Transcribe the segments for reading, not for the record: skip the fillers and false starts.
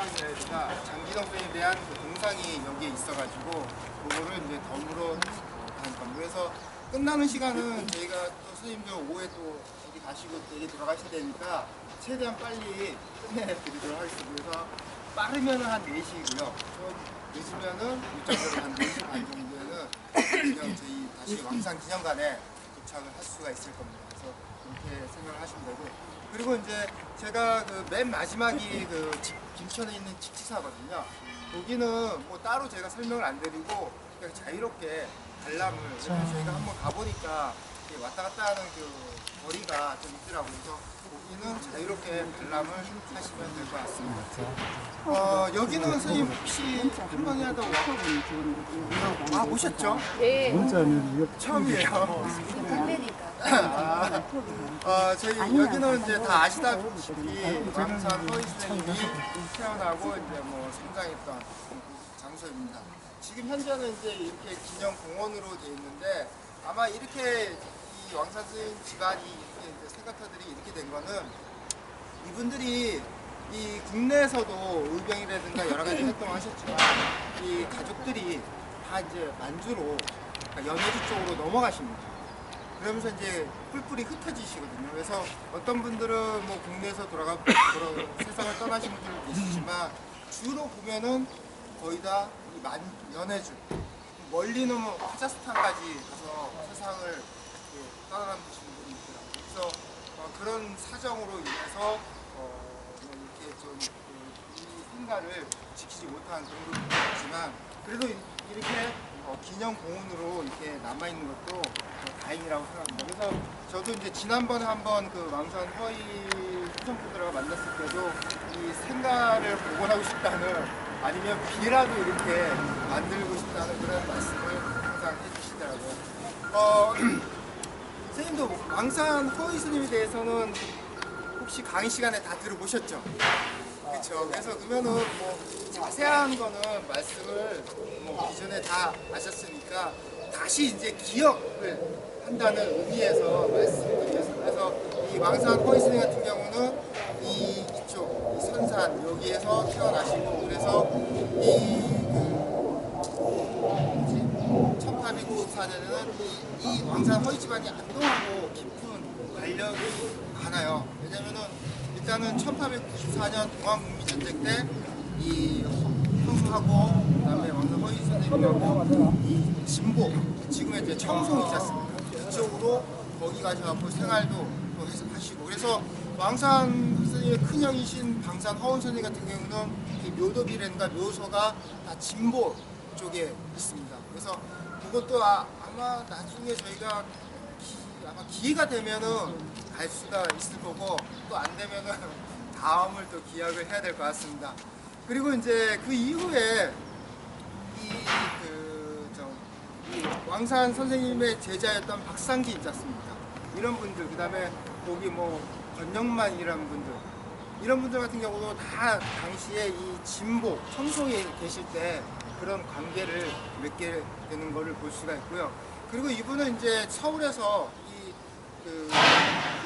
설명해드리니까 장기동 선생님에 대한 그 동상이 여기에 있어가지고 그거를 이제 덤으로 간 겁니다. 그래서 끝나는 시간은 저희가 또 선생님도 오후에 또 어디 가시고 여기 들어가셔야 되니까 최대한 빨리 끝내드리도록 하겠습니다. 그래서 빠르면 한 4시고요. 좀 늦으면은 일정대로 한 4시 반 정도에는 그냥 저희 다시 왕산 기념관에 도착을 할 수가 있을 겁니다. 그래서 이렇게 생각을 하시면 되고, 그리고 이제 제가 그 맨 마지막이 그 김천에 있는 칙지사거든요. 거기는 뭐 따로 제가 설명을 안 드리고 그냥 자유롭게 관람을, 저희가 한번 가보니까 왔다 갔다 하는 그 거리가 좀 있더라고요. 그래서 거기는 자유롭게 관람을 하시면 될 것 같습니다. 여기는 선생님 혹시 할머니 하다고 오셨죠? 네. 처음이에요. 저희 여기는 이제 다 아시다시피 왕산 허이 선생님이 태어나고 이제 뭐 성장했던 장소입니다. 지금 현재는 이제 이렇게 기념공원으로 되어 있는데, 아마 이렇게 이 왕산 선생님 집안이 이렇게 이제 생각터들이 이렇게 된 거는 이분들이 이 국내에서도 의병이라든가 여러 가지 활동을 하셨지만 이 가족들이 다 이제 만주로, 그러니까 연해주 쪽으로 넘어가십니다. 그러면서 이제 뿔뿔이 흩어지시거든요. 그래서 어떤 분들은 뭐 국내에서 세상을 떠나신 분들도 계시지만 주로 보면은 거의 다 연해주, 멀리는 카자흐스탄까지 가서 세상을 떠나신 분이 있더라고요. 그래서 그런 사정으로 인해서 이렇게 좀 이 생가를 지키지 못한 그런 부분도 있지만, 그래도 이렇게 기념공원으로 이렇게 남아있는 것도 다행이라고 생각합니다. 그래서 저도 이제 지난번에 한번 그 왕산 허이 후손분들하고 만났을 때도 이 생가를 복원하고 싶다는, 아니면 비라도 이렇게 만들고 싶다는 그런 말씀을 항상 해주시더라고요. 선생님도 왕산 허이 스님에 대해서는 혹시 강의 시간에 다 들어보셨죠? 그렇죠. 그래서 그러면은 뭐 자세한 거는 말씀을 뭐 기존에 다 아셨으니까 다시 이제 기억을 한다는 의미에서 말씀드리겠습니다. 그래서 이 왕산 허이 스님 같은 경우는 이쪽 이 선산 여기에서 태어나시고, 그래서 이 1894년에는 이 왕산 허이 집안이 안동하고 깊은 관련이 많아요. 왜냐면은 일단은 1894년 동학국민전쟁 때 이 형수하고 그다음에 왕산 허이 선생님하고 이 진보, 지금의 이제 청송 있지 않습니까? 이쪽으로 거기 가셔서 생활도 또 하시고, 그래서 왕산 선생님의 큰형이신 방산 허운 선생님 같은 경우는 이 묘도비라든가 묘소가 다 진보 쪽에 있습니다. 그래서 그것도 아마 나중에 저희가 아마 기회가 되면은 갈 수가 있을 거고, 또 안 되면은 다음을 또 기약을 해야 될 것 같습니다. 그리고 이제 그 이후에 이 왕산 선생님의 제자였던 박상기 있지 않습니까? 이런 분들, 그 다음에 거기 뭐 권영만이라는 분들, 이런 분들 같은 경우도 다 당시에 이 진보, 청송에 계실 때 그런 관계를 맺게 되는 것을 볼 수가 있고요. 그리고 이분은 이제 서울에서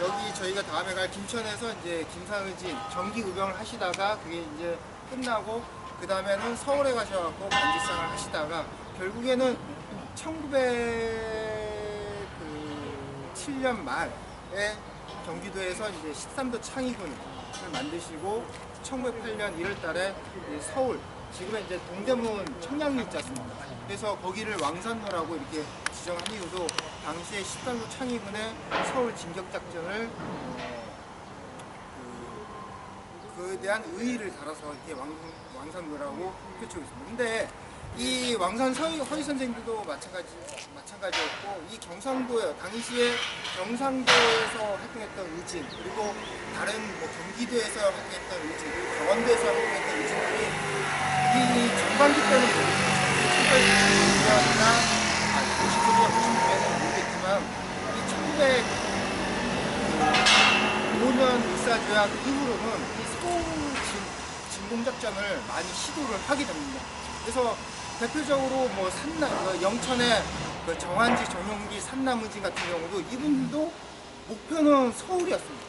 여기 저희가 다음에 갈 김천에서 이제 김상의진 정기 의병을 하시다가 그게 이제 끝나고, 그 다음에는 서울에 가셔갖고 관직상을 하시다가 결국에는 1907년 말에 경기도에서 이제 13도 창의군을 만드시고 1908년 1월달에 서울, 지금의 이제 동대문 청량리 있지 않습니까? 그래서 거기를 왕산로라고 이렇게 지정한 이유도 당시에 13도 창의군의 서울 진격작전을 그에 대한 의의를 달아서 이렇게 왕산로라고 표치고 있습니다. 근데 이 왕산 허이 선생님들도 마찬가지였고, 이 경상도에 당시에 경상도에서 활동했던 의진, 그리고 다른 뭐 경기도에서 활동했던 의진, 그리고 강원도에서 활동했던 의진들이 이 전반기 때는 1990년이나 99년에는 모르겠지만 이 1905년 울사조약 이후로는 이 서울 진공작전을 많이 시도를 하게 됩니다. 그래서 대표적으로 뭐 영천의 그 정한지, 정용기, 산나무진 같은 경우도 이분도 목표는 서울이었습니다.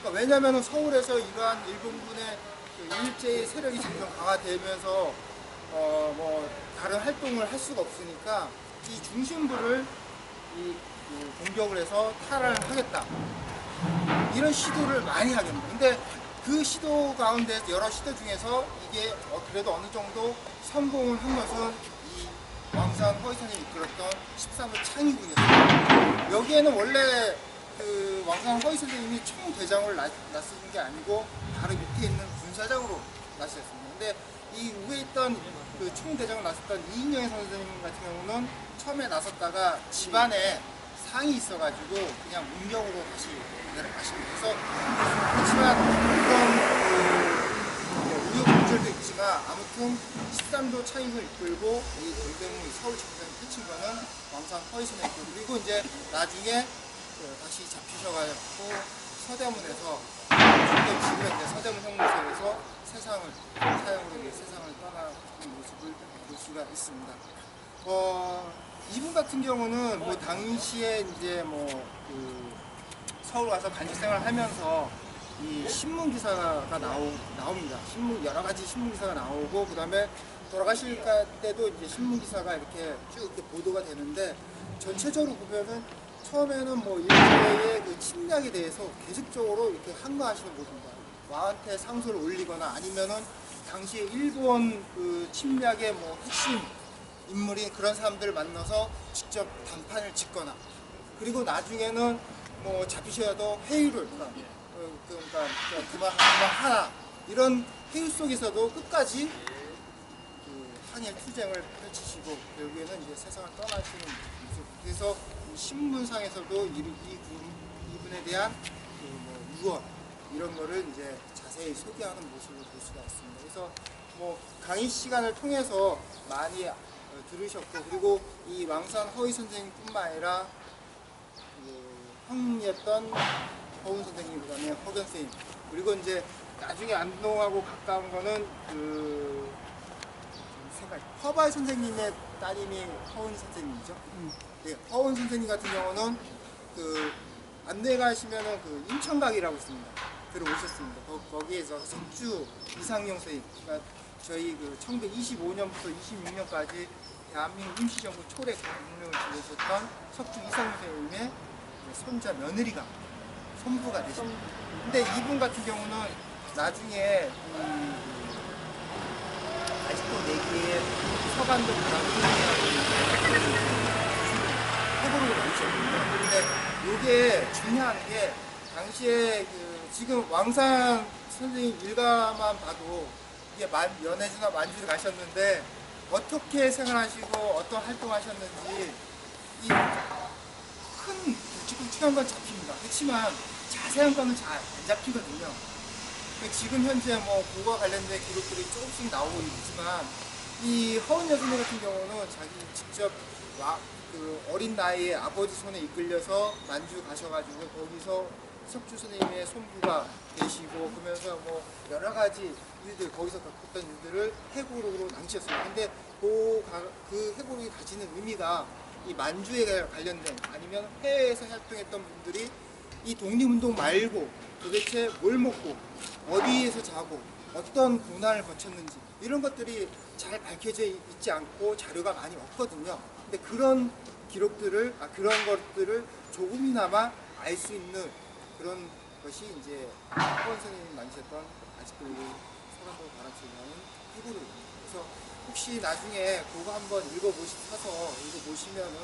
그러니까 왜냐하면 서울에서 이러한 일본군의 그 일제의 세력이 점점 강화되면서 뭐 다른 활동을 할 수가 없으니까 이 중심부를 그 공격을 해서 탈환하겠다 이런 시도를 많이 하겠습니다. 근데 그 시도 가운데 여러 시도 중에서 이게 그래도 어느 정도 성공을 한 것은 이 왕산 허위선생이 이끌었던 13호 창의군이었습니다. 여기에는 원래 그 왕산 허위선생님이 총대장을 나서는 게 아니고 바로 밑에 있는 군사장으로 나섰습니다. 근데 이 위에 있던 그 총대장을 나섰던 이인영 선생님 같은 경우는 처음에 나섰다가 집안에 상이 있어가지고 그냥 문경으로 다시 내려가십니다. 그래서 그렇지만 그런 우여곡절도 있지만 아무튼 13도 창익을 이끌고 이 돌대문 서울 정상을 펼친 거는 왕산 허위선생님. 그리고 이제 나중에 다시 잡히셔가지고 서대문에서 지금 이제 서대문 형무소에서 세상을 떠나는 모습을 볼 수가 있습니다. 이분 같은 경우는 뭐 당시에 이제 뭐 그 서울 와서 간직 생활을 하면서 이 신문 기사가 나옵니다. 여러 가지 신문 기사가 나오고, 그 다음에 돌아가실 때도 이제 신문 기사가 이렇게 쭉 이렇게 보도가 되는데, 전체적으로 보면은 처음에는 뭐 일제의 그 침략에 대해서 계속적으로 이렇게 항거하시는 모습입니다. 왕한테 상소를 올리거나 아니면은 당시에 일본 그 침략의 뭐 핵심 인물인 그런 사람들을 만나서 직접 단판을 짓거나, 그리고 나중에는 뭐 잡히셔도 회유를 그러니까 그만하라 이런 회유 속에서도 끝까지 그 항일 투쟁을 펼치시고 결국에는 이제 세상을 떠나시는 모습. 그래서 신문상에서도 이분에 대한 그뭐 유언 이런 거를 이제 자세히 소개하는 모습을 볼 수가 있습니다. 그래서 뭐 강의 시간을 통해서 많이 들으셨고, 그리고 이 왕산 허위 선생님뿐만 아니라 형이었던 허운 선생님, 그 다음에 허견 선생님, 그리고 이제 나중에 안동하고 가까운 거는 그 허발 선생님의 따님이 허운 선생님이죠. 네, 허운 선생님 같은 경우는 그 안동에 가시면은 그 인천각이라고 있습니다. 들어오셨습니다. 거기에서 석주 이상용 선생님, 그러니까 저희 그 1925년부터 26년까지 대한민국 임시정부 초래 국무령을 지내셨던 석주 이상용 선생님의 손자 며느리가 손부가 되십니다. 근데 이분 같은 경우는 나중에 아직도 내기에 서간도 불안이라고 해보로 나오셨거든요. 근데 이게 중요한 게 당시에 그 지금 왕산 선생님 일가만 봐도 이게 연해주나 만주를 가셨는데 어떻게 생활하시고 어떤 활동하셨는지 이 큰 굵직굵직한 건 잡힙니다. 그렇지만 자세한 거는 잘 안 잡히거든요. 지금 현재 뭐 그와 관련된 기록들이 조금씩 나오고 있지만 이 허은 여순이 같은 경우는 자기 직접 그 어린 나이에 아버지 손에 이끌려서 만주 가셔가지고 거기서 석주 선생님의 손부가 되시고, 그러면서 뭐 여러 가지 일들 거기서 겪었던 일들을 회고록으로 남기셨습니다. 근데 그 회고록이 가지는 의미가 이 만주에 관련된 아니면 해외에서 활동했던 분들이 이 독립운동 말고 도대체 뭘 먹고 어디에서 자고 어떤 고난을 거쳤는지 이런 것들이 잘 밝혀져 있지 않고 자료가 많이 없거든요. 근데 그런 기록들을 그런 것들을 조금이나마 알 수 있는 그런 것이 이제 허은 선생님이 만드셨던 아직도 서간도 가락지라는 회고록입니다. 그래서 혹시 나중에 그거 한번 사서 읽어보시면은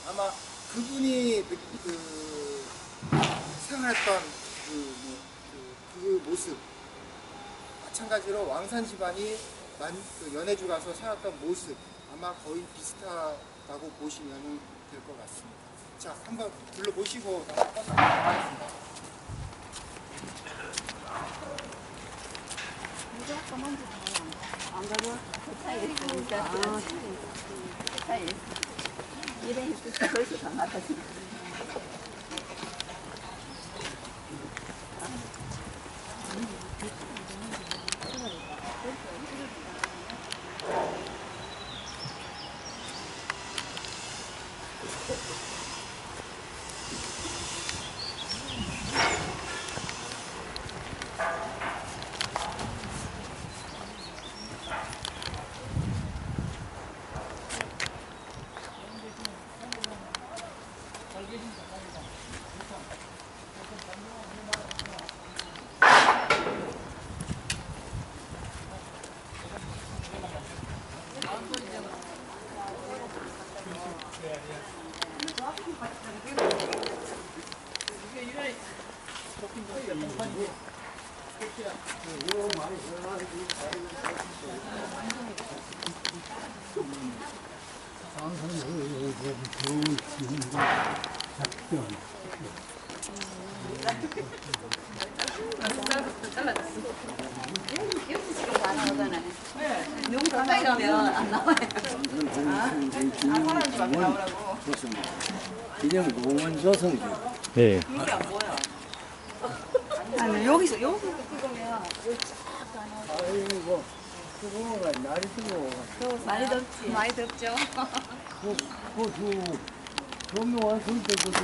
아마 그분이 그 생활했던 그 모습, 마찬가지로 왕산 집안이 연해주 가서 살았던 모습 아마 거의 비슷하다고 보시면 될 것 같습니다. 자, 한번 둘러보시고 나가겠습니다. 안 가도 좋다. 이래 했을 벌써 다 나가지. 너무 가까이 가면 안 나와요. 기념 공원 조성주. 네. 아니 여기서 찍으면 아이고, 그거가 날이 뜨고, 많이 덥지. 많이 덥죠. 조명한 줄 때도 저